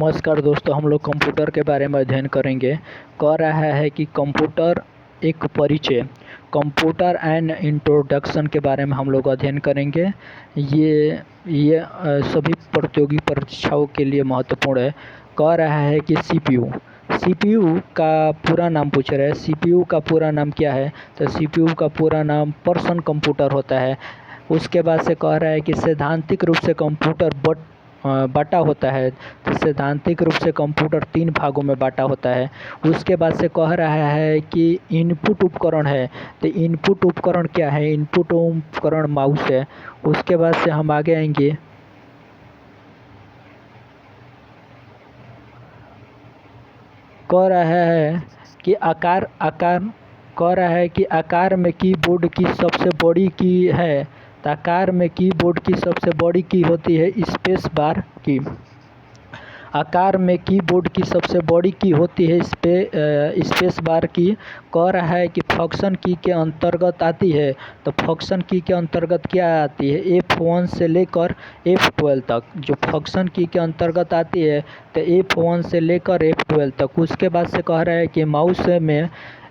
नमस्कार दोस्तों, हम लोग कंप्यूटर के बारे में अध्ययन करेंगे। कह रहा है कि कंप्यूटर एक परिचय, कंप्यूटर एंड इंट्रोडक्शन के बारे में हम लोग अध्ययन करेंगे। ये सभी प्रतियोगी परीक्षाओं के लिए महत्वपूर्ण है। कह रहा है कि सीपीयू का पूरा नाम पूछ रहा है। सीपीयू का पूरा नाम क्या है? तो सीपीयू का पूरा नाम पर्सनल कंप्यूटर होता है। उसके बाद से कह रहा है कि सैद्धांतिक रूप से कंप्यूटर बांटा होता है। तो सैद्धांतिक रूप से कंप्यूटर 3 भागों में बांटा होता है। उसके बाद से कह रहा है कि इनपुट उपकरण है। तो इनपुट उपकरण क्या है? इनपुट उपकरण माउस है। उसके बाद से हम आगे आएंगे। कह रहा है कि आकार कह रहा है कि आकार में कीबोर्ड की सबसे बड़ी की है। तो आकार में कीबोर्ड की सबसे बड़ी की होती है स्पेस बार की। आकार में कीबोर्ड की सबसे बड़ी की होती है स्पेस बार की। कह रहा है कि फंक्शन की के अंतर्गत आती है। तो फंक्शन की के अंतर्गत क्या आती है? F1 से लेकर F12 तक जो फंक्शन की के अंतर्गत आती है, तो F1 से लेकर F12 तक। उसके बाद से कह रहा है कि माउस में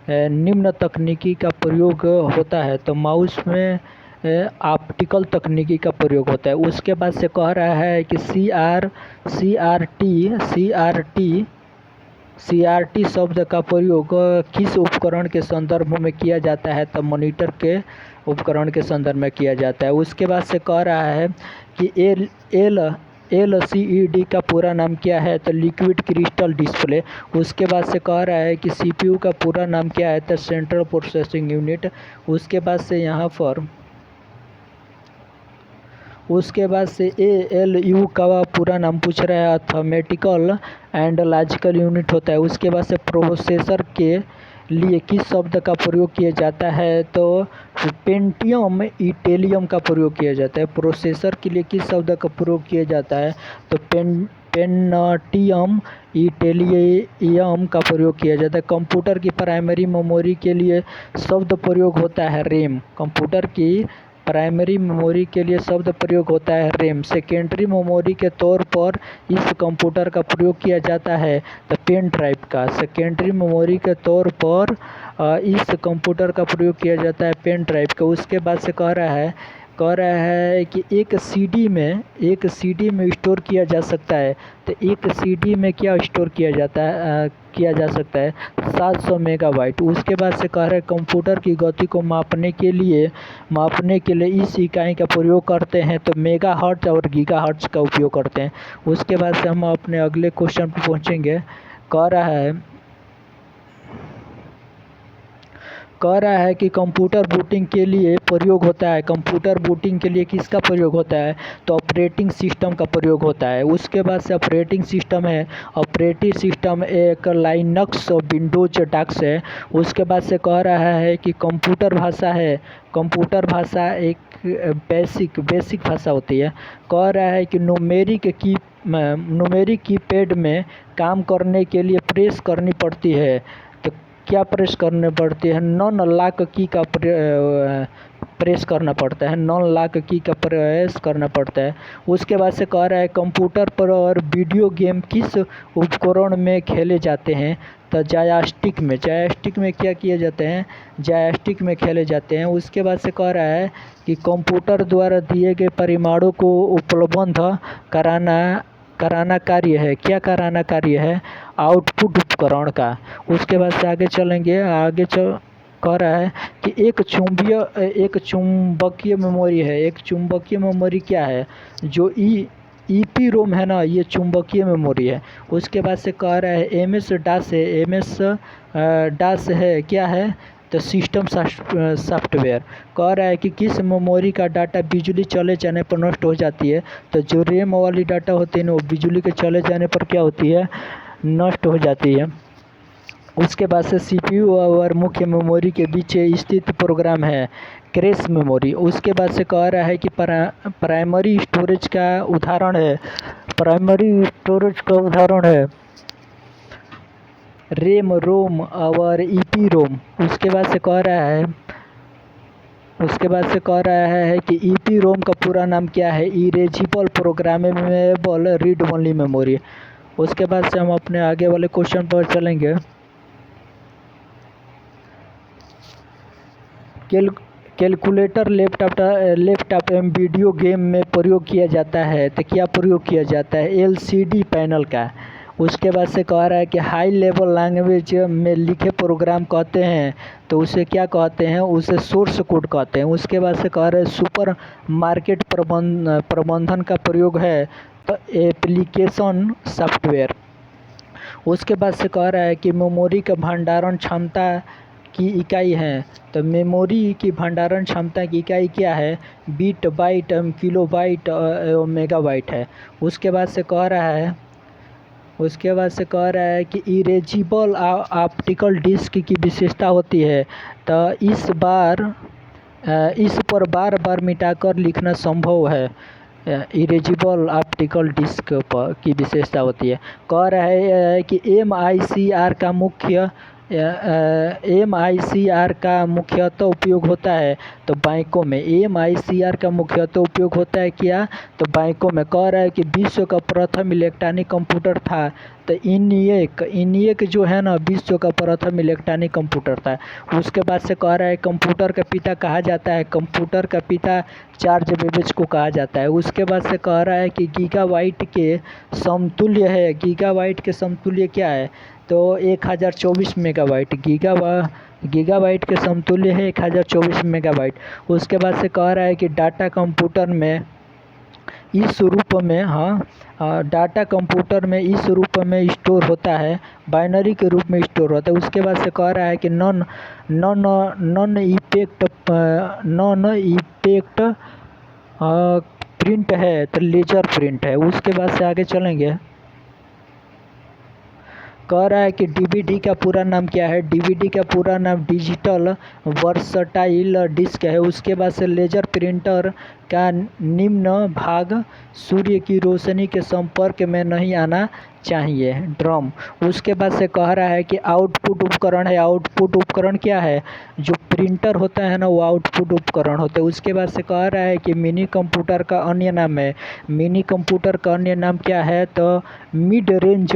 निम्न तकनीकी का प्रयोग होता है। तो माउस में ऑप्टिकल तकनीकी का प्रयोग होता है। उसके बाद से कह रहा है कि CRT शब्द का प्रयोग किस उपकरण के संदर्भ में किया जाता है? तो मॉनिटर के उपकरण के संदर्भ में किया जाता है। उसके बाद से कह रहा है कि LCD का पूरा नाम क्या है? तो लिक्विड क्रिस्टल डिस्प्ले। उसके बाद से कह रहा है कि CPU का पूरा नाम क्या है? तो सेंट्रल प्रोसेसिंग यूनिट। उसके बाद से ALU का पूरा नाम पूछ रहा है। अर्थमेटिकल एंड लॉजिकल यूनिट होता है। उसके बाद से प्रोसेसर के लिए किस शब्द का प्रयोग किया जाता है? तो पेंटियम इंटेलियम का प्रयोग किया जाता है। प्रोसेसर के लिए किस शब्द का प्रयोग किया जाता है? तो पेंटियम इंटेलियम का प्रयोग किया जाता है। कंप्यूटर की प्राइमरी मेमोरी के लिए शब्द प्रयोग होता है रैम। कंप्यूटर की प्राइमरी मेमोरी के लिए शब्द प्रयोग होता है रैम। सेकेंडरी मेमोरी के तौर पर इस कंप्यूटर का प्रयोग किया जाता है तो पेन ड्राइव का। सेकेंडरी मेमोरी के तौर पर इस कंप्यूटर का प्रयोग किया जाता है पेन ड्राइव का। उसके बाद से कह रहा है कि एक सीडी में स्टोर किया जा सकता है। तो एक सीडी में क्या स्टोर किया जा सकता है? 700 मेगाबाइट। उसके बाद से कह रहे हैं कंप्यूटर की गति को मापने के लिए इस इकाई का प्रयोग करते हैं। तो मेगाहर्ट्ज और गीगाहर्ट्ज का उपयोग करते हैं। उसके बाद से हम अपने अगले क्वेश्चन पर पहुंचेंगे। कह रहा है कि कंप्यूटर बूटिंग के लिए प्रयोग होता है। कंप्यूटर बूटिंग के लिए किसका प्रयोग होता है? तो ऑपरेटिंग सिस्टम का प्रयोग होता है। उसके बाद से ऑपरेटिंग सिस्टम एक लाइनक्स और विंडोज डॉक्स है। उसके बाद से कह रहा है कि कंप्यूटर भाषा एक बेसिक भाषा होती है। कह रहा है कि न्यूमेरिक कीपैड में काम करने के लिए प्रेस करनी पड़ती है। तो क्या प्रेस करनी पड़ती है? नॉन लॉक की का प्रेस करना पड़ता है। नॉन लॉक की का प्रेस करना पड़ता है। उसके बाद से कह रहा है कंप्यूटर पर और वीडियो गेम किस उपकरण में खेले जाते हैं? तो जॉयस्टिक में क्या किए जाते हैं? जॉयस्टिक में खेले जाते हैं। उसके बाद से कह रहा है कि कंप्यूटर द्वारा दिए गए परिमाणों को उपलब्ध कराना कार्य है। क्या कराना कार्य है? आउटपुट उपकरण का। उसके बाद से आगे चलेंगे। कह रहा है कि एक चुंबकीय मेमोरी है। एक चुंबकीय मेमोरी क्या है? जो EPROM है ना, ये चुंबकीय मेमोरी है। उसके बाद से कह रहा है MS DOS है। क्या है? तो सिस्टम सॉफ्टवेयर। कह रहा है कि किस मेमोरी का डाटा बिजली चले जाने पर नष्ट हो जाती है? तो जो रैम वाली डाटा होती है ना, वो बिजली के चले जाने पर क्या होती है? नष्ट हो जाती है। उसके बाद से CPU और मुख्य मेमोरी के बीच स्थित प्रोग्राम है कैश मेमोरी। उसके बाद से कह रहा है कि प्राइमरी स्टोरेज का उदाहरण है रैम, रोम और EPROM। उसके बाद से कह रहा है कि EPROM का पूरा नाम क्या है? Erasable programmable read only memory. उसके बाद से हम अपने आगे वाले क्वेश्चन पर चलेंगे। कैलकुलेटर लैपटॉप एवं वीडियो गेम में प्रयोग किया जाता है, तो क्या प्रयोग किया जाता है? एलसीडी पैनल का। उसके बाद से कह रहा है कि हाई लेवल लैंग्वेज में लिखे प्रोग्राम कहते हैं, तो उसे क्या कहते हैं? उसे सोर्स कोड कहते हैं। उसके बाद से कह रहे हैं सुपर मार्केट प्रबंधन का प्रयोग है, तो एप्लीकेशन सॉफ्टवेयर। उसके बाद से कह रहा है कि मेमोरी का भंडारण क्षमता की इकाई है, तो मेमोरी की भंडारण क्षमता की इकाई क्या है? बिट, बाइट, किलोबाइट एवं मेगाबाइट है। उसके बाद से कह रहा है कि इरेजिबल ऑप्टिकल डिस्क की विशेषता होती है, तो इस पर बार बार मिटाकर लिखना संभव है। इरेजिबल ऑप्टिकल डिस्क पर की विशेषता होती है। कह रहा है कि MICR का मुख्यतः उपयोग होता है, तो बैंकों में। MICR का मुख्यतः उपयोग होता है क्या? तो बैंकों में। कह रहा है कि विश्व का प्रथम इलेक्ट्रॉनिक कंप्यूटर था, तो ENIAC जो है ना, विश्व का प्रथम इलेक्ट्रॉनिक कंप्यूटर था। उसके बाद से कह रहा है कंप्यूटर का पिता कहा जाता है, कंप्यूटर का पिता चार्ल्स बेबेज को कहा जाता है। उसके बाद से कह रहा है कि गीगाबाइट के समतुल्य है। गीगाबाइट के समतुल्य क्या है? तो 1024 मेगाबाइट। गीगाबाइट के समतुल्य है 1024 मेगाबाइट। उसके बाद से कह रहा है कि डाटा कंप्यूटर में इस रूप में स्टोर होता है, बाइनरी के रूप में स्टोर होता है। उसके बाद से कह रहा है कि नॉन इफेक्ट प्रिंट है, तो लेजर प्रिंट है। उसके बाद से आगे चलेंगे। कह रहा है कि डीवीडी का पूरा नाम क्या है? डीवीडी का पूरा नाम डिजिटल वर्सटाइल डिस्क है। उसके बाद से लेजर प्रिंटर का निम्न भाग सूर्य की रोशनी के संपर्क में नहीं आना चाहिए, ड्रम। उसके बाद से कह रहा है कि आउटपुट उपकरण है। आउटपुट उपकरण क्या है? जो प्रिंटर होता है ना, वो आउटपुट उपकरण होता है। उसके बाद से कह रहा है कि मिनी कंप्यूटर का अन्य नाम है। मिनी कंप्यूटर का अन्य नाम क्या है? तो मिड रेंज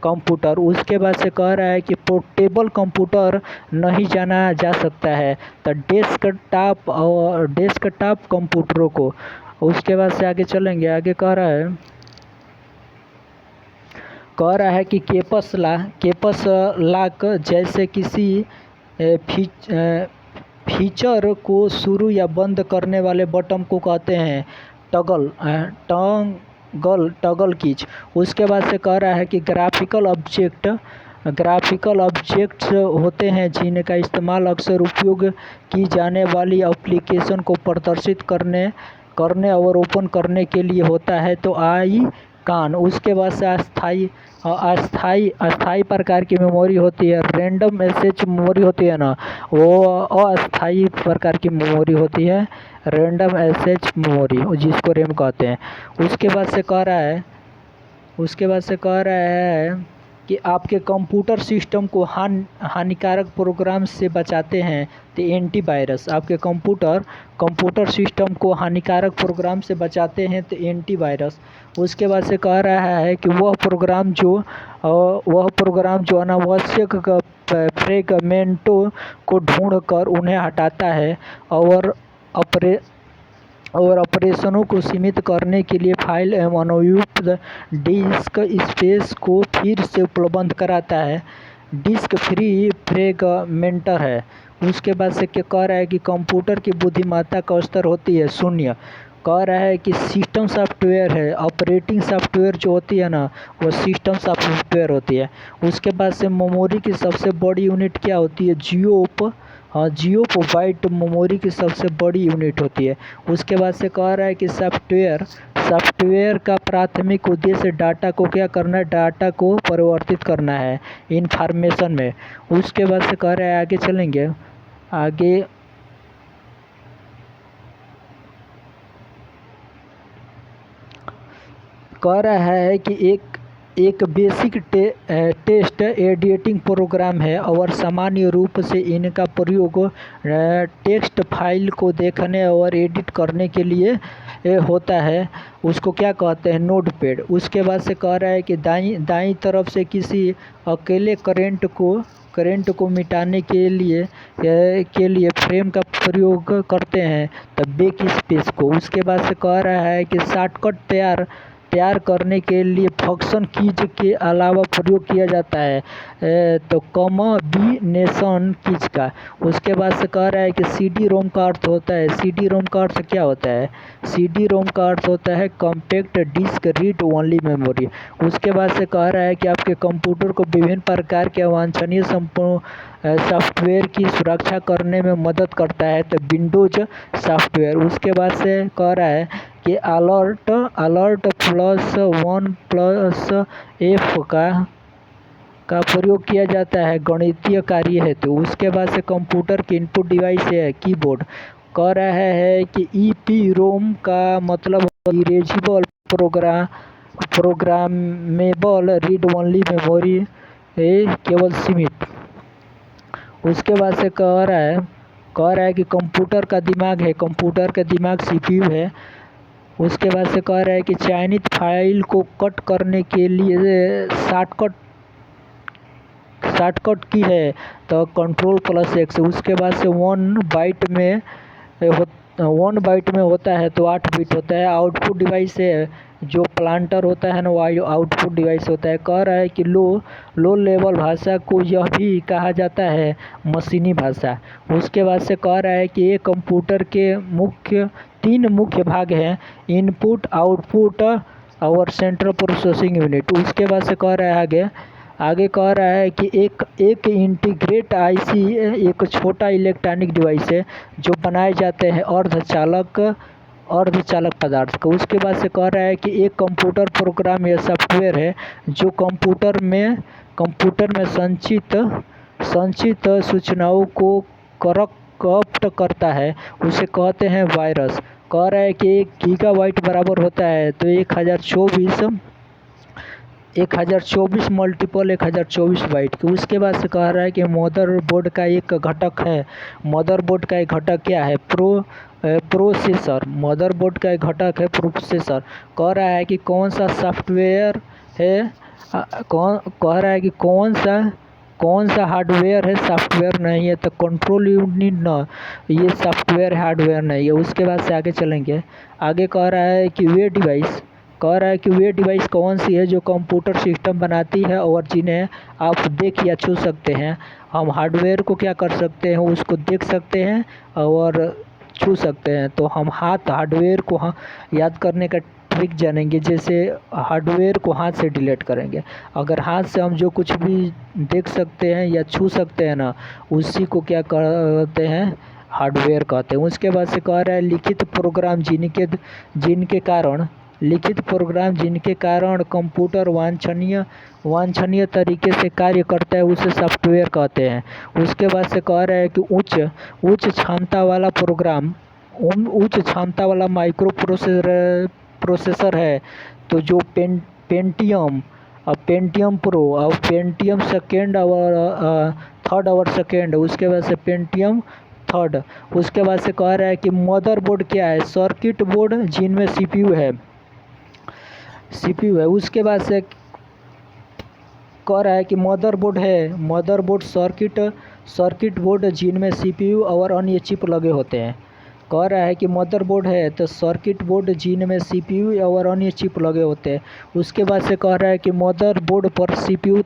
कंप्यूटर। उसके बाद से कह रहा है कि पोर्टेबल कंप्यूटर नहीं जाना जा सकता है, तो डेस्कटॉप कंप्यूटरों को। उसके बाद से आगे चलेंगे। आगे कह रहा है कि केपस लॉक जैसे किसी फीचर को शुरू या बंद करने वाले बटन को कहते हैं टॉगल कीज। उसके बाद से कह रहा है कि ग्राफिकल ऑब्जेक्ट्स होते हैं जिनका इस्तेमाल अक्सर उपयोग की जाने वाली एप्लीकेशन को प्रदर्शित करने और ओपन करने के लिए होता है, तो आइकॉन। उसके बाद से अस्थाई प्रकार की मेमोरी होती है। रैंडम एक्सेस मेमोरी होती है ना, वो अस्थाई प्रकार की मेमोरी होती है, रैंडम एक्सेस मेमोरी, जिसको रैम कहते हैं। उसके बाद से कह रहा है कि आपके कंप्यूटर सिस्टम को हानिकारक प्रोग्राम से बचाते हैं, तो एंटीवायरस। आपके कंप्यूटर सिस्टम को हानिकारक प्रोग्राम से बचाते हैं, तो एंटीवायरस। उसके बाद से कह रहा है कि वह प्रोग्राम जो अनावश्यक फ्रेगमेंटों को ढूंढकर उन्हें हटाता है और ऑपरेशनों को सीमित करने के लिए फाइल एवं अनुपयुक्त डिस्क स्पेस को फिर से उपलब्ध कराता है, डिस्क फ्री फ्रेगमेंटर है। उसके बाद से क्या कह रहा है कि कंप्यूटर की बुद्धिमत्ता का स्तर होती है 0। कह रहा है कि सिस्टम सॉफ्टवेयर है। ऑपरेटिंग सॉफ्टवेयर जो होती है ना, वो सिस्टम सॉफ्टवेयर होती है। उसके बाद से मेमोरी की सबसे बड़ी यूनिट क्या होती है? जियोप बाइट मेमोरी की सबसे बड़ी यूनिट होती है। उसके बाद से कह रहा है कि सॉफ्टवेयर का प्राथमिक उद्देश्य डाटा को क्या करना है? डाटा को परिवर्तित करना है इंफॉर्मेशन में। उसके बाद से कह रहा है, आगे चलेंगे। आगे कह रहा है कि एक बेसिक टेस्ट एडिटिंग प्रोग्राम है और सामान्य रूप से इनका प्रयोग टेक्स्ट फाइल को देखने और एडिट करने के लिए होता है उसको क्या कहते हैं, नोड पैड। उसके बाद से कह रहा है कि दाईं तरफ से किसी अकेले करंट को मिटाने के लिए फ्रेम का प्रयोग करते हैं तब बैक स्पेस को। उसके बाद से कह रहा है कि शॉर्टकट तैयार करने के लिए फंक्शन कीज के अलावा प्रयोग किया जाता है तो कॉम्बिनेशन कीज का। उसके बाद से कह रहा है कि CD रोम का अर्थ होता है, CD रोम का अर्थ क्या होता है, CD रोम का अर्थ होता है compact disk read only memory. उसके बाद से कह रहा है कि आपके कंप्यूटर को विभिन्न प्रकार के अवांछनीय सॉफ्टवेयर की सुरक्षा करने में मदद करता है तो विंडोज सॉफ्टवेयर। उसके बाद से कह रहा है कि अलर्ट +1+F का प्रयोग किया जाता है गणितीय कार्य हेतु। उसके बाद से कंप्यूटर की इनपुट डिवाइस है कीबोर्ड। कह रहा है कि EPROM का मतलब erasable programmable read only memory केवल सीमित। उसके बाद से कह रहा है कि कंप्यूटर का दिमाग है, कंप्यूटर का दिमाग CPU है। उसके बाद से कह रहा है कि चयनित फाइल को कट करने के लिए शॉर्टकट की है तो Ctrl+X। उसके बाद से 1 बाइट में होता है तो 8 बिट होता है। आउटपुट डिवाइस है जो प्लांटर होता है ना, वो आउटपुट डिवाइस होता है। कह रहा है कि लो लेवल भाषा को यह भी कहा जाता है मशीनी भाषा। उसके बाद से कह रहा है कि एक कंप्यूटर के 3 मुख्य भाग हैं, इनपुट, आउटपुट और सेंट्रल प्रोसेसिंग यूनिट। उसके बाद से कह रहा है आगे कह रहा है कि एक इंटीग्रेट IC एक छोटा इलेक्ट्रॉनिक डिवाइस है जो बनाए जाते हैं अर्धचालक पदार्थ का। उसके बाद से कह रहा है कि एक कंप्यूटर प्रोग्राम या सॉफ्टवेयर है जो कंप्यूटर में संचित सूचनाओं को करप्ट करता है, उसे कहते हैं वायरस। कह रहा है कि 1 गीगाबाइट बराबर होता है तो 1024 मल्टीपल 1024 बाइट के। उसके बाद से कह रहा है कि मदरबोर्ड का एक घटक है, मदरबोर्ड का एक घटक क्या है, प्रोसेसर। मदरबोर्ड का एक घटक है प्रोसेसर। कह रहा है कि कौन सा सॉफ्टवेयर है, कह रहा है कि कौन सा हार्डवेयर है, सॉफ्टवेयर नहीं है तो कंट्रोल यूनिट न, ये सॉफ्टवेयर हार्डवेयर नहीं है। उसके बाद से आगे चलेंगे। आगे कह रहा है कि वे डिवाइस कौन सी है जो कंप्यूटर सिस्टम बनाती है और जिन्हें आप देख या छू सकते हैं। हम हार्डवेयर को क्या कर सकते हैं, उसको देख सकते हैं और छू सकते हैं। तो हम हार्डवेयर को याद करने का ट्रिक जानेंगे। जैसे हार्डवेयर को हाथ से डिलीट करेंगे, अगर हाथ से हम जो कुछ भी देख सकते हैं या छू सकते हैं ना, उसी को क्या कहते हैं, हार्डवेयर कहते हैं। उसके बाद से कह रहा है लिखित प्रोग्राम जिनके कारण कंप्यूटर वांछनीय तरीके से कार्य करता है उसे सॉफ्टवेयर कहते हैं। उसके बाद से कह रहा है कि उच्च क्षमता वाला माइक्रो प्रोसेसर है तो जो पेंटियम प्रो और पेंटियम सेकेंड और थर्ड और सेकेंड। उसके बाद से पेंटियम थर्ड। उसके बाद से कह रहा है कि मदरबोर्ड क्या है, सर्किट बोर्ड जिनमें CPU है। उसके बाद से कह रहा है कि मदरबोर्ड सर्किट बोर्ड जिनमें CPU और अन्य चिप लगे होते हैं। कह रहा है कि मदरबोर्ड है तो सर्किट बोर्ड जिनमें CPU और अन्य चिप लगे होते हैं। उसके बाद से कह रहा है कि मदरबोर्ड पर CPU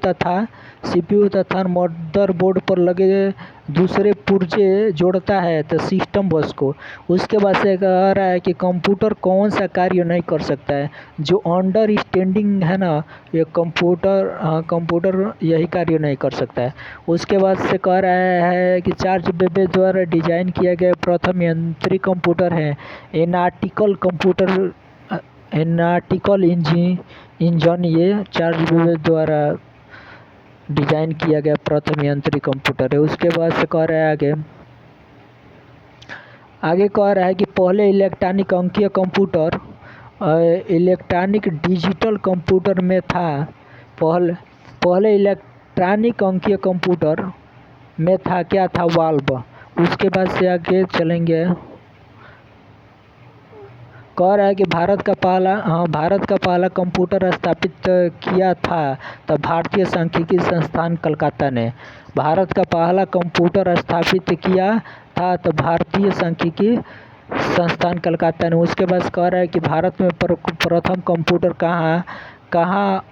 तथा मदरबोर्ड पर लगे दूसरे पुर्जे जोड़ता है तो सिस्टम बस को। उसके बाद से कह रहा है कि कंप्यूटर कौन सा कार्य नहीं कर सकता है, जो अंडरस्टैंडिंग है ना, ये कंप्यूटर यही कार्य नहीं कर सकता है। उसके बाद से कह रहा है कि चार्ल्स बेबेज द्वारा डिजाइन किया गया प्रथम यांत्रिक कंप्यूटर है एनालिटिकल इंजन। ये चार्ल्स बेबेज द्वारा डिजाइन किया गया प्रथम यांत्रिक कंप्यूटर है। उसके बाद से कह रहा है आगे कह रहा है कि पहले इलेक्ट्रॉनिक अंकीय कंप्यूटर इलेक्ट्रॉनिक डिजिटल कंप्यूटर में था। पहले इलेक्ट्रॉनिक अंकीय कंप्यूटर में था क्या था, वाल्व। उसके बाद से आगे चलेंगे। कह रहा है कि भारत का पहला कंप्यूटर स्थापित किया था तो भारतीय सांख्यिकी संस्थान कलकत्ता ने। भारत का पहला कंप्यूटर स्थापित किया था तो भारतीय सांख्यिकी संस्थान कलकत्ता ने। उसके बाद कह रहा है कि भारत में प्रथम कंप्यूटर कहाँ कहाँ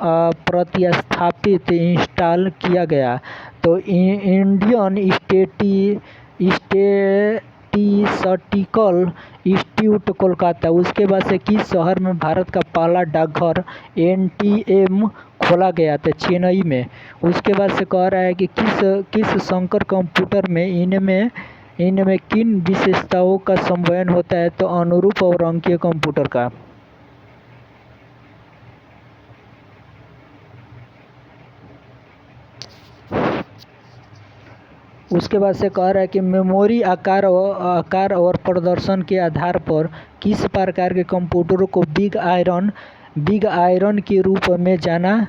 प्रतिस्थापित इंस्टॉल किया गया तो इंडियन स्टैटिस्टिकल इंस्टीट्यूट कोलकाता। उसके बाद से किस शहर में भारत का पहला डाकघर एटीएम खोला गया था चेन्नई में। उसके बाद से कह रहा है कि किस संकर कंप्यूटर में इनमें किन विशेषताओं का समन्वय होता है तो अनुरूप और अंकीय कंप्यूटर का। उसके बाद से कह रहा है कि मेमोरी आकार और प्रदर्शन के आधार पर किस प्रकार के कंप्यूटरों को बिग आयरन के रूप में जाना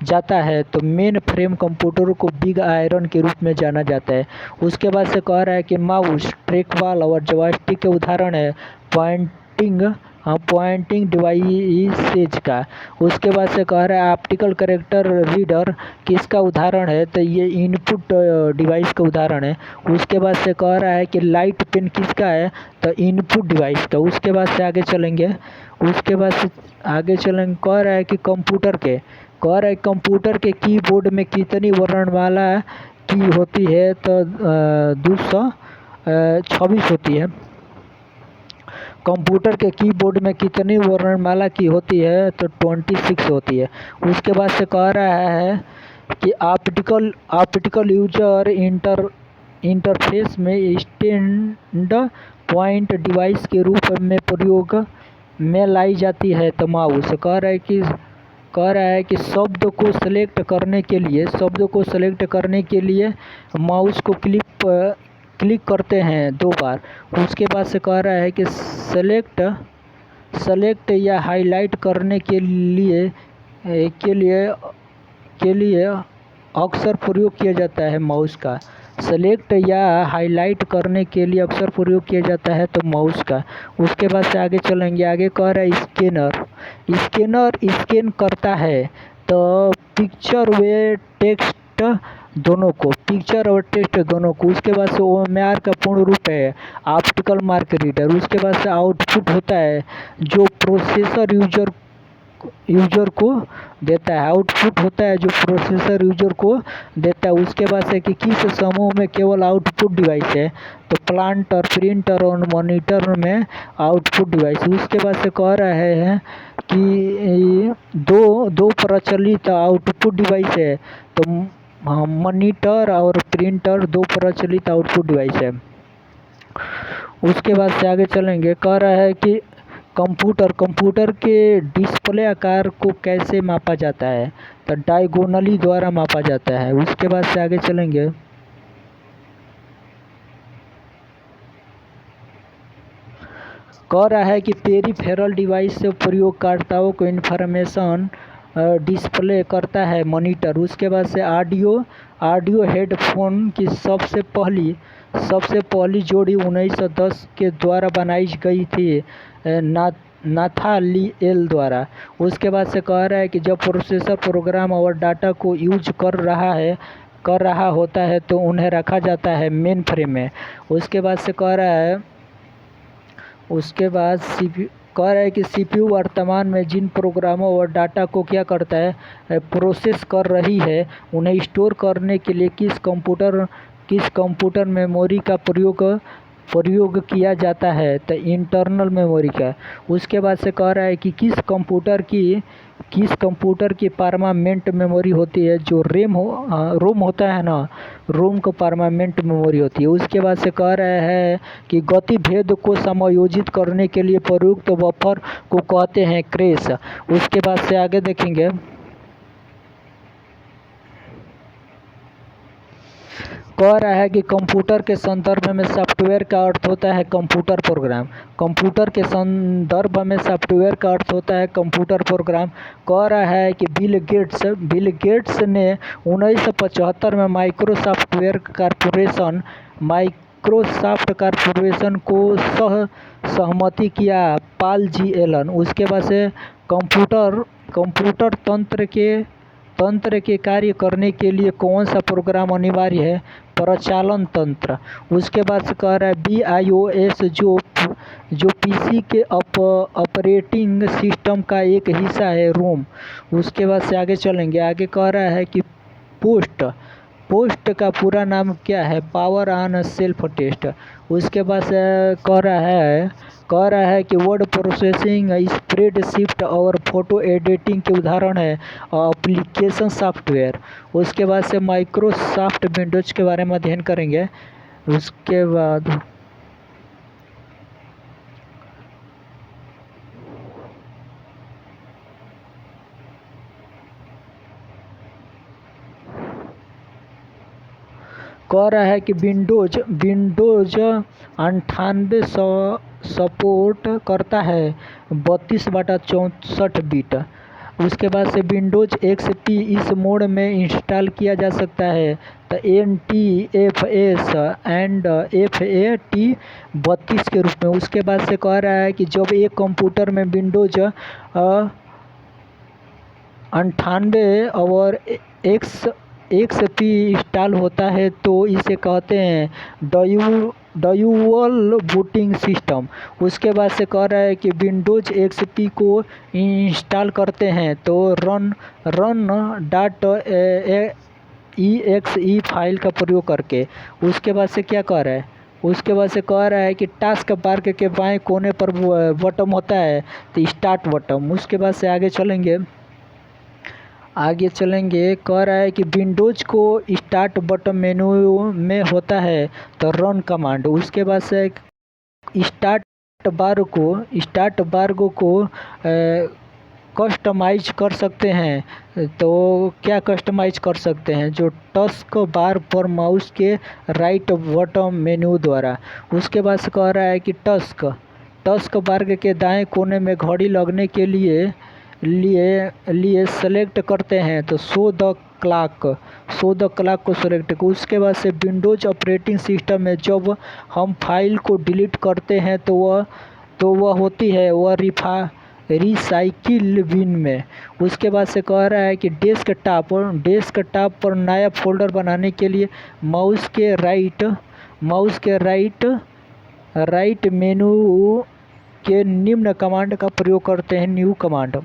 जाता है तो मेन फ्रेम कंप्यूटरों को बिग आयरन के रूप में जाना जाता है। उसके बाद से कह रहा है कि माउस, ट्रैकबॉल और जॉयस्टिक के उदाहरण है पॉइंटिंग डिवाइसेज का। उसके बाद से कह रहा है ऑप्टिकल कैरेक्टर रीडर किसका उदाहरण है तो ये इनपुट डिवाइस का उदाहरण है। उसके बाद से कह रहा है कि लाइट पेन किसका है तो इनपुट डिवाइस का। उसके बाद से आगे चलेंगे कह रहा है कि कंप्यूटर के कीबोर्ड में कितनी वर्णमाला की होती है तो 226 होती है। कंप्यूटर के कीबोर्ड में कितनी वर्णमाला की होती है तो 26 होती है। उसके बाद से कह रहा है कि ऑप्टिकल यूजर इंटरफेस में स्टैंड पॉइंट डिवाइस के रूप में प्रयोग में लाई जाती है तो माउस। कह रहा है कि शब्द को सेलेक्ट करने के लिए माउस को क्लिक करते हैं 2 बार। उसके बाद से कह रहा है कि सेलेक्ट या हाईलाइट करने के लिए अक्सर प्रयोग किया जाता है माउस का। सेलेक्ट या हाईलाइट करने के लिए अक्सर प्रयोग किया जाता है तो माउस का। उसके बाद से आगे चलेंगे, आगे कह रहा है स्कैनर स्कैन करता है तो पिक्चर व टेक्स्ट दोनों को। उसके बाद से ओएमआर का पूर्ण रूप है ऑप्टिकल मार्क रीडर। उसके बाद से आउटपुट होता है जो प्रोसेसर यूजर को देता है उसके बाद से कि किस समूह में केवल आउटपुट डिवाइस है तो प्लांटर, प्रिंटर और मॉनिटर में आउटपुट डिवाइस। उसके बाद से कह रहे हैं कि दो प्रचलित आउटपुट डिवाइस है तो मॉनिटर और प्रिंटर 2 प्रचलित आउटपुट डिवाइस है। उसके बाद से आगे चलेंगे, कह रहा है कि कंप्यूटर के डिस्प्ले आकार को कैसे मापा जाता है तो डायगोनली द्वारा मापा जाता है। उसके बाद से आगे चलेंगे, कह रहा है कि पेरिफेरल डिवाइस से प्रयोगकर्ताओं को इन्फॉर्मेशन डिस्प्ले करता है मॉनिटर। उसके बाद से ऑडियो हेडफोन की सबसे पहली जोड़ी 1910 के द्वारा बनाई गई थी नाथानिएल द्वारा। उसके बाद से कह रहा है कि जब प्रोसेसर प्रोग्राम और डाटा को यूज कर रहा होता है तो उन्हें रखा जाता है मेन फ्रेम में। उसके बाद से कह रहा है कि सीपीयू वर्तमान में जिन प्रोग्रामों और डाटा को क्या करता है प्रोसेस कर रही है उन्हें स्टोर करने के लिए किस कंप्यूटर मेमोरी का प्रयोग किया जाता है तो इंटरनल मेमोरी का। उसके बाद से कह रहा है कि किस कंप्यूटर की परमानेंट मेमोरी होती है जो रोम होता है ना, रोम को परमानेंट मेमोरी होती है। उसके बाद से कह रहा है कि गति भेद को समायोजित करने के लिए प्रयुक्त बफर को कहते हैं कैश। उसके बाद से आगे देखेंगे, कह रहा है कि कंप्यूटर के संदर्भ में सॉफ्टवेयर का अर्थ होता है कंप्यूटर प्रोग्राम। कंप्यूटर के संदर्भ में सॉफ्टवेयर का अर्थ होता है कंप्यूटर प्रोग्राम। कह रहा है कि बिल गेट्स ने 1975 में माइक्रोसॉफ्ट कॉर्पोरेशन माइक्रोसॉफ्ट कॉरपोरेशन को सहमति किया पॉल जी एलन। उसके बाद से कंप्यूटर तंत्र के कार्य करने के लिए कौन सा प्रोग्राम अनिवार्य है? प्रचालन तंत्र। उसके बाद से कह रहा है BIOS जो पीसी के ऑपरेटिंग सिस्टम का एक हिस्सा है, रोम। उसके बाद से आगे चलेंगे, आगे कह रहा है कि पोस्ट का पूरा नाम क्या है? Power on self test. उसके बाद से कह रहा है कि वर्ड प्रोसेसिंग, स्प्रेडशीट और फोटो एडिटिंग के उदाहरण है एप्लीकेशन सॉफ्टवेयर। उसके बाद से माइक्रोसॉफ्ट विंडोज के बारे में अध्ययन करेंगे। उसके बाद कह रहा है कि विंडोज 98 सपोर्ट करता है 32/64 बिट। उसके बाद से विंडोज XP इस मोड में इंस्टॉल किया जा सकता है तो NTFS एंड FAT32 के रूप में। उसके बाद से कह रहा है कि जब एक कंप्यूटर में विंडोज 98 और XP इंस्टॉल होता है तो इसे कहते हैं ड्यूअल बूटिंग सिस्टम। उसके बाद से कह रहा है कि विंडोज XP को इंस्टॉल करते हैं तो run.exe फाइल का प्रयोग करके। उसके बाद से क्या कह रहा है? उसके बाद से कह रहा है कि टास्क बार के बाएं कोने पर बटन होता है तो स्टार्ट बटन। उसके बाद से आगे चलेंगे, कह रहा है कि विंडोज को स्टार्ट बटन मेनू में होता है तो रन कमांड। उसके बाद से स्टार्ट बार को कस्टमाइज कर सकते हैं तो क्या कस्टमाइज कर सकते हैं? जो टास्क बार पर माउस के राइट बटन मेनू द्वारा। उसके बाद से कह रहा है कि टास्क बार के दाएं कोने में घड़ी लगने के लिए सेलेक्ट करते हैं तो शो द क्लॉक को सेलेक्ट। उसके बाद से विंडोज ऑपरेटिंग सिस्टम में जब हम फाइल को डिलीट करते हैं तो वह होती है रिसाइकिल बिन में। उसके बाद से कह रहा है कि डेस्कटॉप पर नया फोल्डर बनाने के लिए माउस के राइट मेनू के निम्न कमांड का प्रयोग करते हैं, न्यू कमांड।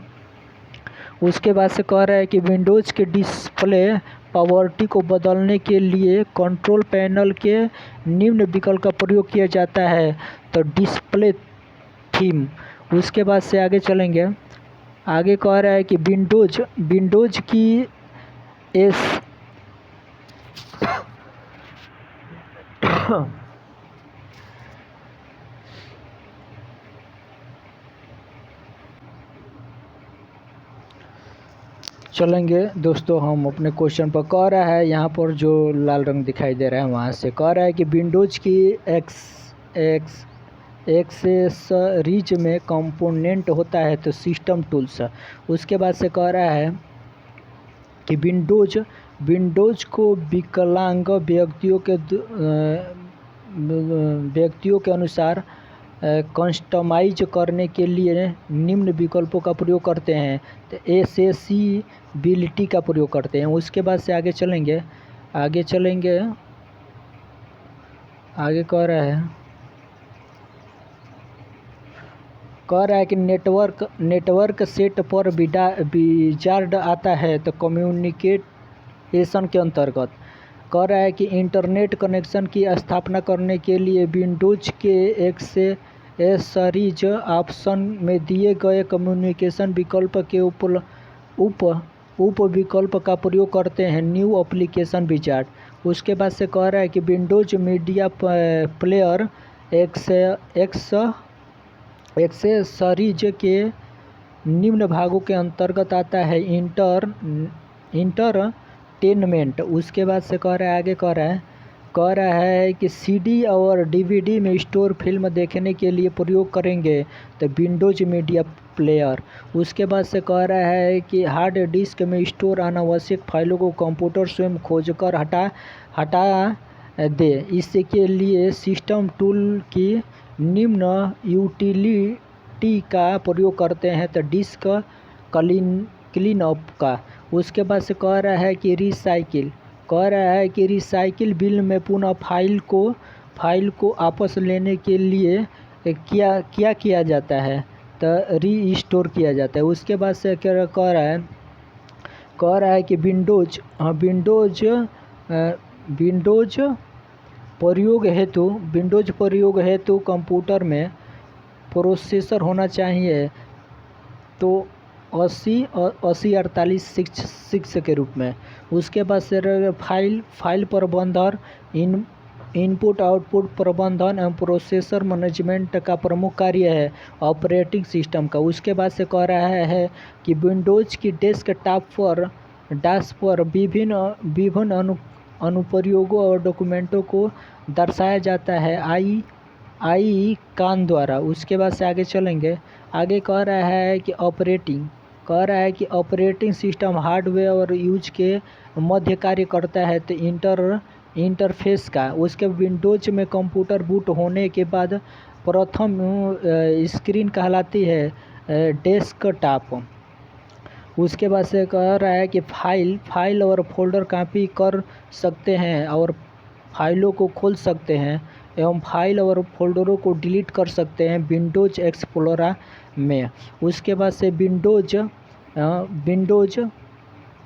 उसके बाद से कह रहा है कि विंडोज के डिस्प्ले प्रॉपर्टी को बदलने के लिए कंट्रोल पैनल के निम्न विकल्प का प्रयोग किया जाता है तो डिस्प्ले थीम। उसके बाद से आगे चलेंगे, आगे कह रहा है कि विंडोज की चलेंगे दोस्तों हम अपने क्वेश्चन पर। कह रहा है यहाँ पर जो लाल रंग दिखाई दे रहा है वहाँ से कह रहा है कि विंडोज की एक्सेसरीज में कंपोनेंट होता है तो सिस्टम टूल्स। उसके बाद से कह रहा है कि विंडोज को विकलांग व्यक्तियों के अनुसार कस्टमाइज करने के लिए निम्न विकल्पों का प्रयोग करते हैं तो एक्सेसिबिलिटी का प्रयोग करते हैं। उसके बाद से आगे चलेंगे, आगे कह रहा है कि नेटवर्क सेट पर विजार्ड आता है तो कम्युनिकेशन के अंतर्गत। कह रहा है कि इंटरनेट कनेक्शन की स्थापना करने के लिए विंडोज के एक्सेसरीज ऑप्शन में दिए गए कम्युनिकेशन विकल्प के उप विकल्प का प्रयोग करते हैं, न्यू एप्लीकेशन विजार्ड। उसके बाद से कह रहा है कि विंडोज मीडिया प्लेयर एक्सेसरीज के निम्न भागों के अंतर्गत आता है इंटरटेनमेंट। उसके बाद से कह रहा है कि CD और DVD में स्टोर फिल्म देखने के लिए प्रयोग करेंगे तो विंडोज मीडिया प्लेयर। उसके बाद से कह रहा है कि हार्ड डिस्क में स्टोर अनावश्यक फाइलों को कंप्यूटर स्वयं खोजकर दे। इससे के लिए सिस्टम टूल की निम्न यूटिलिटी का प्रयोग करते हैं। तो डिस्क क्लीन अप का। उसके बाद से कह रहा है कि रिसाइकिल बिल में पुनः फाइल को वापस लेने के लिए क्या किया जाता है, तो रीस्टोर किया जाता है। उसके बाद से क्या कह रहा है कि विंडोज प्रयोग हेतु कंप्यूटर में प्रोसेसर होना चाहिए तो 8048 के रूप में। उसके बाद से फाइल प्रबंधन, इनपुट आउटपुट प्रबंधन एवं प्रोसेसर मैनेजमेंट का प्रमुख कार्य है ऑपरेटिंग सिस्टम का। उसके बाद से कह रहा है कि विंडोज की डेस्कटॉप पर विभिन्न अनुप्रयोगों और डॉक्यूमेंटों को दर्शाया जाता है आईकॉन द्वारा। उसके बाद से आगे चलेंगे। आगे कह रहा है कि ऑपरेटिंग सिस्टम हार्डवेयर और यूज के मध्य कार्य करता है तो इंटरफेस का। उसके विंडोज में कंप्यूटर बूट होने के बाद प्रथम स्क्रीन कहलाती है डेस्कटॉप। उसके बाद से कह रहा है कि फाइल और फोल्डर कॉपी कर सकते हैं और फाइलों को खोल सकते हैं एवं फाइल और फोल्डरों को डिलीट कर सकते हैं विंडोज एक्सप्लोरर में। उसके बाद से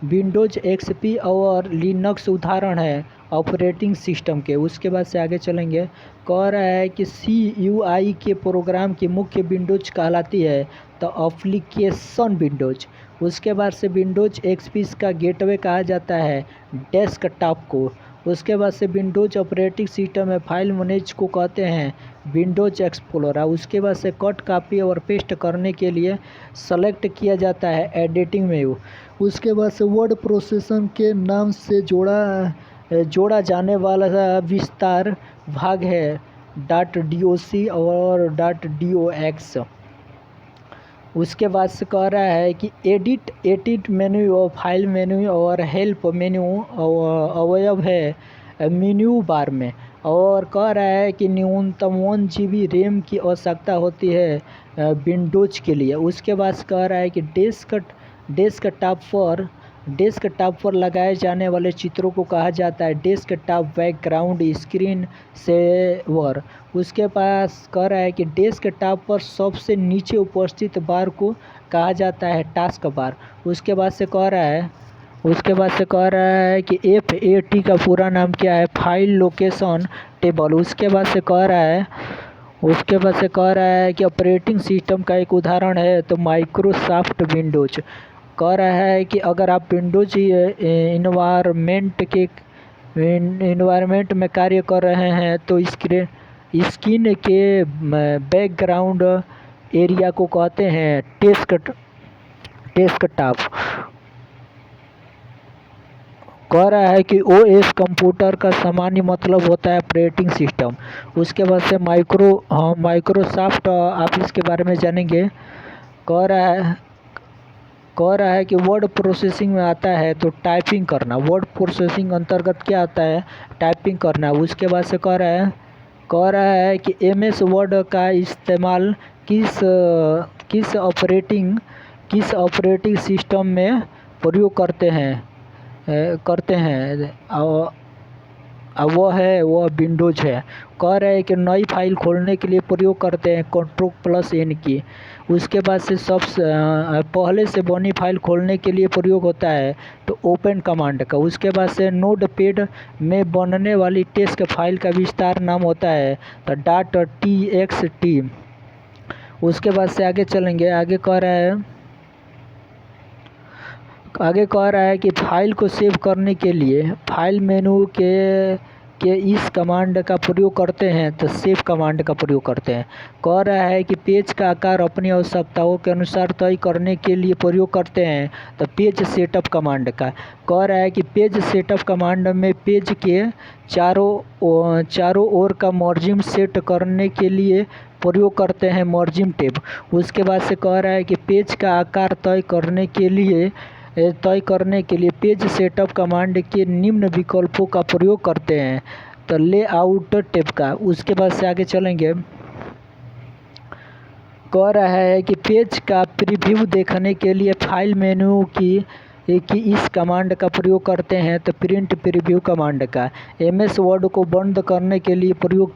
विंडोज एक्सपी और लिनक्स उदाहरण है ऑपरेटिंग सिस्टम के। उसके बाद से आगे चलेंगे। कह रहा है कि CUI के प्रोग्राम की मुख्य विंडोज कहलाती है तो एप्लीकेशन विंडोज। उसके बाद से विंडोज एक्सपी का गेटवे कहा जाता है डेस्कटॉप को। उसके बाद से विंडोज ऑपरेटिंग सिस्टम में फाइल मैनेज को कहते हैं विंडोज एक्सप्लोरर। उसके बाद से कट कॉपी और पेस्ट करने के लिए सेलेक्ट किया जाता है एडिटिंग मेन्यू। उसके बाद से वर्ड प्रोसेसर के नाम से जोड़ा जाने वाला विस्तार भाग है .doc और .dox। उसके बाद से कह रहा है कि एडिट मेन्यू और फाइल मेन्यू और हेल्प मेन्यू अवयव है मेन्यू बार में। और कह रहा है कि न्यूनतम 1 GB रैम की आवश्यकता होती है विंडोज के लिए। उसके बाद से कह रहा है कि डेस्कटॉप पर लगाए जाने वाले चित्रों को कहा जाता है डेस्कटॉप बैकग्राउंड स्क्रीन सेवर। उसके पास कह रहा है कि डेस्कटॉप पर सबसे नीचे उपस्थित बार को कहा जाता है टास्क बार। उसके बाद से कह रहा है कि FAT का पूरा नाम क्या है, फाइल लोकेशन टेबल। उसके बाद से कह रहा है कि ऑपरेटिंग सिस्टम का एक उदाहरण है तो माइक्रोसॉफ्ट विंडोज। कह रहा है कि अगर आप विंडोज इन्वायरमेंट में कार्य कर रहे हैं तो स्क्रीन के बैकग्राउंड एरिया को कहते हैं डेस्कटॉप। कह रहा है कि OS कंप्यूटर का सामान्य मतलब होता है ऑपरेटिंग सिस्टम। उसके बाद से माइक्रोसॉफ्ट ऑफिस के बारे में जानेंगे। कह रहा है कि वर्ड प्रोसेसिंग में आता है तो टाइपिंग करना। वर्ड प्रोसेसिंग अंतर्गत क्या आता है, टाइपिंग करना। उसके बाद से कह रहा है कि MS वर्ड का इस्तेमाल किस ऑपरेटिंग सिस्टम में प्रयोग करते हैं वह विंडोज है। कह रहे हैं कि नई फाइल खोलने के लिए प्रयोग करते हैं Ctrl+N की। उसके बाद से सबसे पहले से बनी फाइल खोलने के लिए प्रयोग होता है तो ओपन कमांड का। उसके बाद से नोटपैड में बनने वाली टेक्स्ट फाइल का विस्तार नाम होता है तो .txt। उसके बाद से आगे चलेंगे। आगे कह रहा है कि फाइल को सेव करने के लिए फाइल मेनू के इस कमांड का प्रयोग करते हैं तो सेव कमांड का प्रयोग करते हैं। कह रहा है कि पेज का आकार अपनी आवश्यकताओं के अनुसार तय करने के लिए प्रयोग करते हैं तो पेज सेटअप कमांड का। कह रहा है कि पेज सेटअप कमांड में पेज के चारों ओर का मार्जिन सेट करने के लिए प्रयोग करते हैं मार्जिन टैब। उसके बाद से कह रहा है कि पेज का आकार तय करने के लिए पेज सेटअप कमांड के निम्न विकल्पों का प्रयोग करते हैं तो लेआउट टैब का। उसके बाद से आगे चलेंगे, कह रहा है कि पेज का प्रीव्यू देखने के लिए फाइल मेन्यू की इस कमांड का प्रयोग करते हैं, तो प्रिंट प्रीव्यू कमांड का। एमएस वर्ड को बंद करने के लिए प्रयोग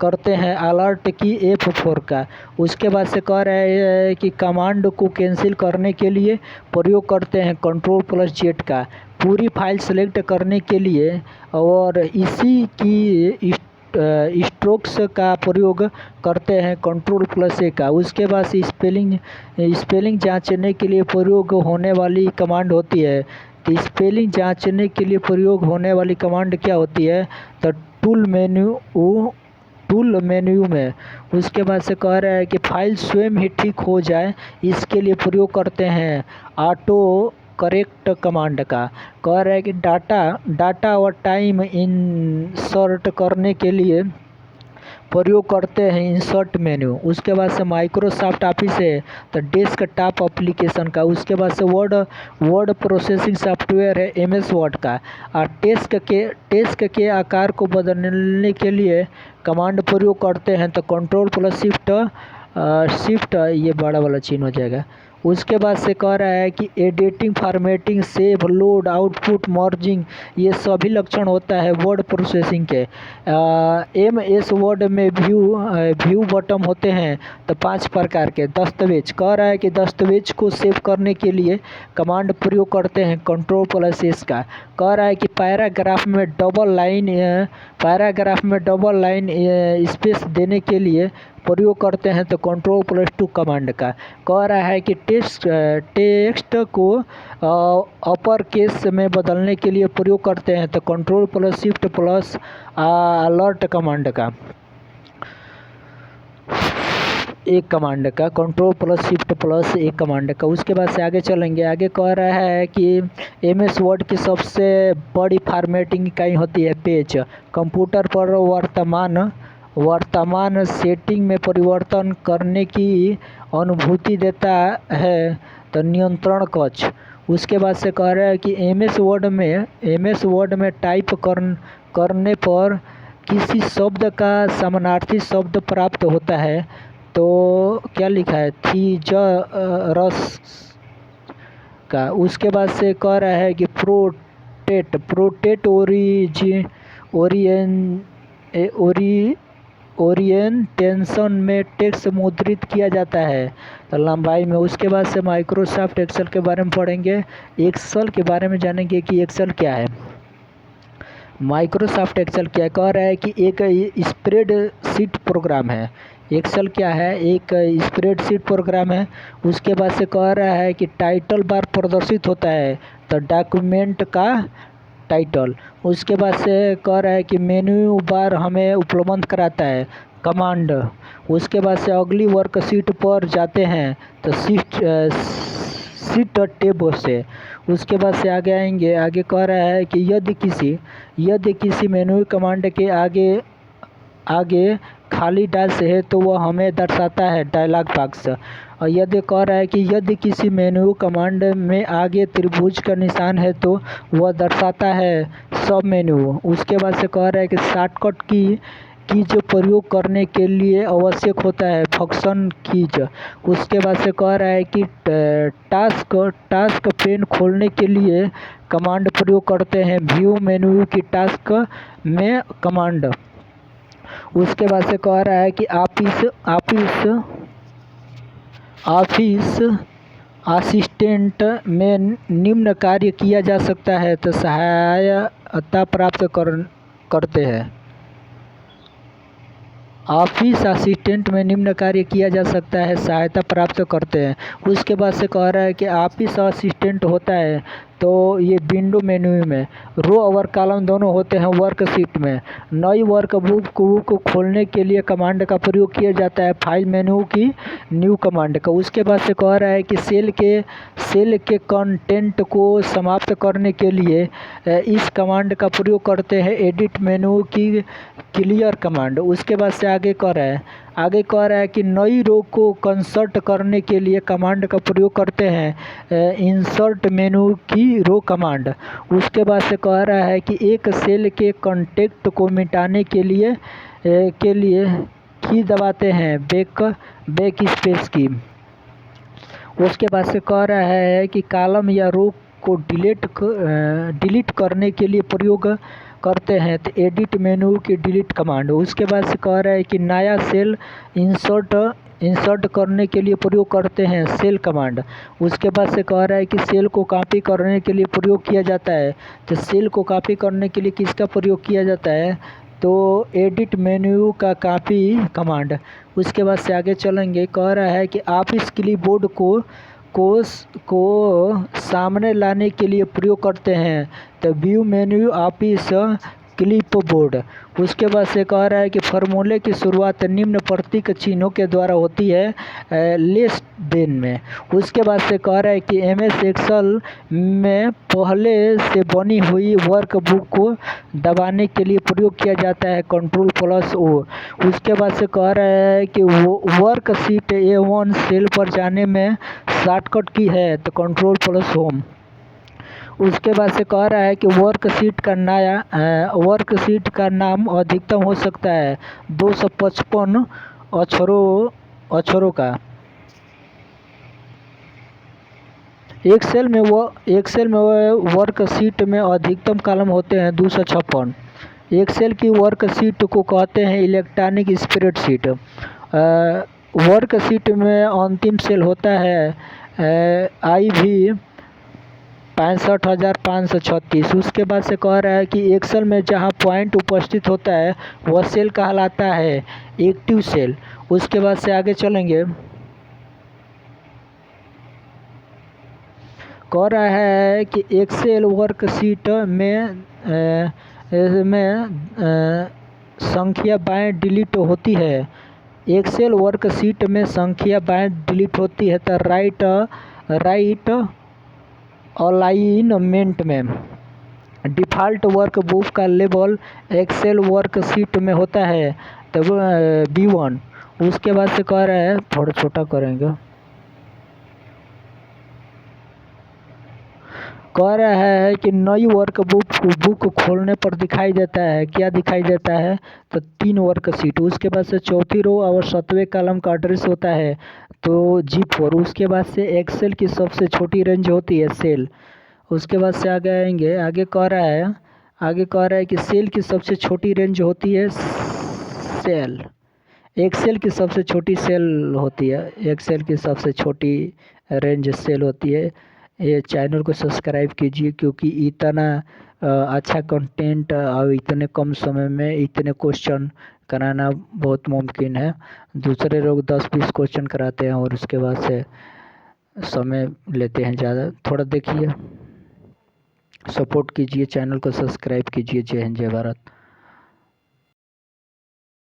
करते हैं अलर्ट की F4 का। उसके बाद से कह रहा है कि कमांड को कैंसिल करने के लिए प्रयोग करते हैं Ctrl+Z का। पूरी फाइल सेलेक्ट करने के लिए और इसी की स्ट्रोक्स का प्रयोग करते हैं Ctrl+A का। उसके बाद स्पेलिंग जांचने के लिए प्रयोग होने वाली कमांड होती है। तो स्पेलिंग जांचने के लिए प्रयोग होने वाली कमांड क्या होती है, तो टूल मेन्यू में। उसके बाद से कह रहा है कि फाइल स्वयं ही ठीक हो जाए, इसके लिए प्रयोग करते हैं ऑटो करेक्ट कमांड का। कह रहा है कि डाटा और टाइम इंसर्ट करने के लिए प्रयोग करते हैं इंसर्ट मेन्यू। उसके बाद से माइक्रोसॉफ्ट ऑफिस है तो डेस्कटॉप एप्लीकेशन का। उसके बाद से वर्ड प्रोसेसिंग सॉफ्टवेयर है एमएस वर्ड का। और टेक्स्ट के आकार को बदलने के लिए कमांड प्रयोग करते हैं, तो Ctrl+Shift ये बड़ा वाला चिन्ह हो जाएगा। उसके बाद से कह रहा है कि editing, formatting, save, load, output, merging, ये सभी लक्षण होता है वर्ड प्रोसेसिंग के। एमएस वर्ड में व्यू बटन होते हैं तो 5 प्रकार के। दस्तावेज, कह रहा है कि दस्तावेज को सेव करने के लिए कमांड प्रयोग करते हैं Ctrl+S का। कह रहा है कि पैराग्राफ में डबल लाइन स्पेस देने के लिए प्रयोग करते हैं, तो Ctrl+2 कमांड का। कह रहा है कि टेक्स्ट को अपर केस में बदलने के लिए प्रयोग करते हैं, तो Ctrl+Shift+ अलर्ट कमांड का। एक कमांड का Ctrl+Shift+ एक कमांड का। उसके बाद से आगे चलेंगे, आगे कह रहा है कि एमएस वर्ड की सबसे बड़ी फॉर्मेटिंग इकाई होती है पेज। कंप्यूटर पर वर्तमान सेटिंग में परिवर्तन करने की अनुभूति देता है, तो नियंत्रण कक्ष। उसके बाद से कह रहा है कि एमएस वर्ड में टाइप करने पर किसी शब्द का समानार्थी शब्द प्राप्त होता है, तो क्या लिखा है, थीजरस का। उसके बाद से कह रहा है कि प्रोटेट ओरिएंटेशन में टेक्स्ट मुद्रित किया जाता है, तो लंबाई में। उसके बाद से माइक्रोसॉफ्ट एक्सेल के बारे में पढ़ेंगे। एक्सेल के बारे में जानेंगे कि एक्सेल क्या है, माइक्रोसॉफ्ट एक्सेल क्या है। कह रहा है कि एक स्प्रेडशीट प्रोग्राम है। एक्सेल क्या है, एक स्प्रेडशीट प्रोग्राम है। उसके बाद से कह रहा है कि टाइटल बार प्रदर्शित होता है, तो डॉक्यूमेंट का टाइटल। उसके बाद से कह रहा है कि मेन्यू बार हमें उपलब्ध कराता है, कमांड। उसके बाद से अगली वर्कशीट पर जाते हैं, तो शीट टेब से। उसके बाद से आगे आएंगे, आगे कह रहा है कि यदि किसी मेन्यू कमांड के आगे खाली डैश है तो वह हमें दर्शाता है डायलॉग बॉक्स। और यदि कह रहा है कि यदि किसी मेन्यू कमांड में आगे त्रिभुज का निशान है तो वह दर्शाता है सब मेन्यू। उसके बाद से कह रहा है कि शॉर्टकट की जो प्रयोग करने के लिए आवश्यक होता है, फंक्शन कीज। उसके बाद से कह रहा है कि टास्क पेन खोलने के लिए कमांड प्रयोग करते हैं व्यू मेन्यू की टास्क में कमांड। उसके बाद से कह रहा है कि ऑफिस असिस्टेंट में निम्न कार्य किया जा सकता है, तो सहायता प्राप्त करते हैं। ऑफिस असिस्टेंट में निम्न कार्य किया जा सकता है, सहायता प्राप्त करते हैं। उसके बाद से कह रहा है कि ऑफिस असिस्टेंट होता है तो ये विंडो मेन्यू में, रो और कॉलम दोनों होते हैं वर्कशीट में। नई वर्कबुक को खोलने के लिए कमांड का प्रयोग किया जाता है फाइल मेन्यू की न्यू कमांड का। उसके बाद से कह रहा है कि सेल के कंटेंट को समाप्त करने के लिए इस कमांड का प्रयोग करते हैं एडिट मेन्यू की क्लियर कमांड। उसके बाद से आगे कह रहा है, आगे कह रहा है कि नई रो को कंसर्ट करने के लिए कमांड का प्रयोग करते हैं इंसर्ट मेनू की रो कमांड। उसके बाद से कह रहा है कि एक सेल के कंटेंट को मिटाने के लिए की दबाते हैं बैक स्पेस की। उसके बाद से कह रहा है कि कॉलम या रो को डिलीट करने के लिए प्रयोग करते हैं तो एडिट मेनू की डिलीट कमांड। उसके बाद से कह रहा है कि नया सेल इंसर्ट करने के लिए प्रयोग करते हैं सेल कमांड। उसके बाद से कह रहा है कि सेल को कॉपी करने के लिए प्रयोग किया जाता है तो सेल को कॉपी करने के लिए किसका प्रयोग किया जाता है तो एडिट मेन्यू का कॉपी कमांड। उसके बाद से आगे चलेंगे, कह रहा है कि आप इस क्लिपबोर्ड को सामने लाने के लिए प्रयोग करते हैं तो व्यू मेन्यू ऑफिस क्लिपबोर्ड। उसके बाद से कह रहा है कि फार्मूले की शुरुआत निम्न प्रतीक चिन्हों के द्वारा होती है लेस देन में। उसके बाद से कह रहा है कि एमएस एक्सेल में पहले से बनी हुई वर्कबुक को दबाने के लिए प्रयोग किया जाता है Ctrl+O। उसके बाद से कह रहा है कि वो वर्कशीट A1 सेल पर जाने में शॉर्टकट की है तो Ctrl+Home। उसके बाद से कह रहा है कि वर्कशीट का नाम अधिकतम हो सकता है 255 अक्षरों का। एक्सेल में वर्कशीट में अधिकतम कॉलम होते हैं 256। एक्सेल की वर्कशीट को कहते हैं इलेक्ट्रॉनिक स्प्रेडशीट। वर्कशीट में अंतिम सेल होता है IV 65,536। उसके बाद से कह रहा है कि एक्सेल में जहां पॉइंट उपस्थित होता है वह सेल कहलाता है एक्टिव सेल। उसके बाद से आगे चलेंगे, कह रहा है कि एक्सेल वर्कशीट में संख्या बाएं डिलीट होती है। एक्सेल वर्कशीट में संख्या बाएं डिलीट होती है तो राइट अलाइनमेंट में। डिफ़ॉल्ट वर्कबुक का लेबल एक्सेल वर्कशीट में होता है तो B1। उसके बाद से कह रहा है, थोड़ा छोटा करेंगे, कह रहा है कि नई वर्कबुक खोलने पर दिखाई देता है, क्या दिखाई देता है तो 3 वर्कशीट। उसके बाद से चौथी रो और 7वें कॉलम का एड्रेस होता है तो G4। उसके बाद से एक्सेल की सबसे छोटी रेंज होती है सेल। उसके बाद से आगे आएंगे, आगे कह रहा है कि सेल की सबसे छोटी रेंज होती है सेल। एक्सेल की सबसे छोटी सेल होती है, एक्सेल की सबसे छोटी रेंज सेल होती है। ये चैनल को सब्सक्राइब कीजिए क्योंकि इतना अच्छा कंटेंट और इतने कम समय में इतने क्वेश्चन कराना बहुत मुमकिन है। दूसरे लोग 10-20 क्वेश्चन कराते हैं और उसके बाद से समय लेते हैं ज़्यादा। थोड़ा देखिए, सपोर्ट कीजिए, चैनल को सब्सक्राइब कीजिए। जय हिंद, जय भारत।